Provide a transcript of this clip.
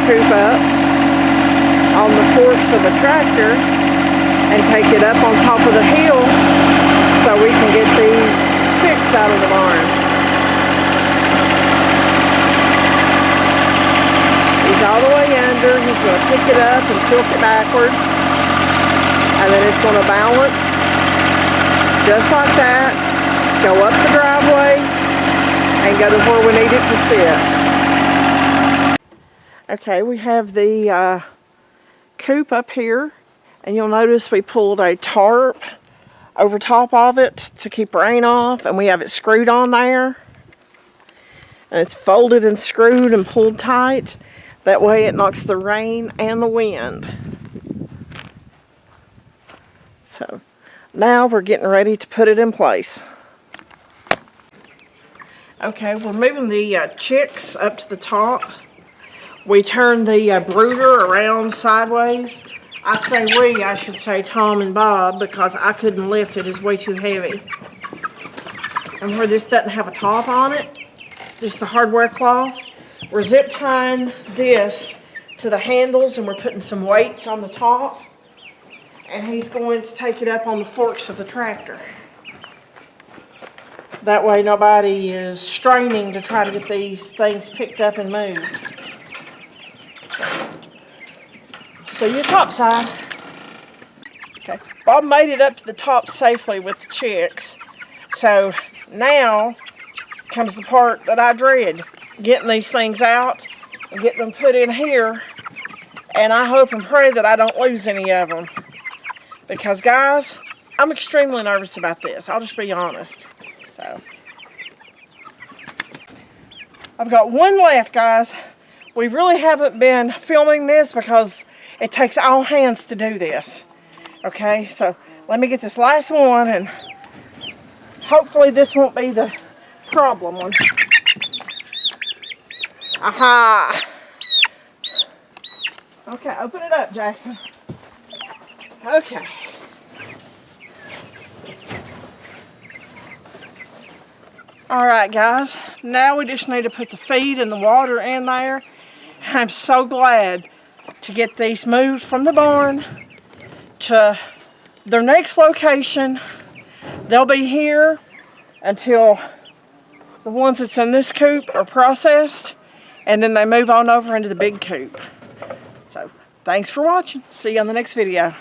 coop up on the forks of the tractor and take it up on top of the hill so we can get these chicks out of the barn. He's all the way under. He's going to pick it up and tilt it backwards, and then it's going to balance just like that, go up the driveway and go to where we need it to sit. Okay, we have the coop up here, and you'll notice we pulled a tarp over top of it to keep rain off, and we have it screwed on there, and it's folded and screwed and pulled tight. That way it knocks the rain and the wind. So now we're getting ready to put it in place. Okay, we're moving the chicks up to the top. We turned the brooder around sideways. I say we, I should say Tom and Bob, because I couldn't lift it. It's way too heavy. And where this doesn't have a top on it, just the hardware cloth, we're zip tying this to the handles, and we're putting some weights on the top. And he's going to take it up on the forks of the tractor. That way nobody is straining to try to get these things picked up and moved. See you topside. Okay, Bob made it up to the top safely with the chicks. So now comes the part that I dread. Getting these things out and getting them put in here. And I hope and pray that I don't lose any of them. Because guys, I'm extremely nervous about this. I'll just be honest. So I've got one left, guys. We really haven't been filming this because it takes all hands to do this. Okay, so let me get this last one, and hopefully this won't be the problem one. Aha! Okay, open it up, Jackson. Okay. Alright guys, now we just need to put the feed and the water in there. I'm so glad to get these moved from the barn to their next location. They'll be here until the ones that's in this coop are processed, and then they move on over into the big coop. So, thanks for watching. See you on the next video.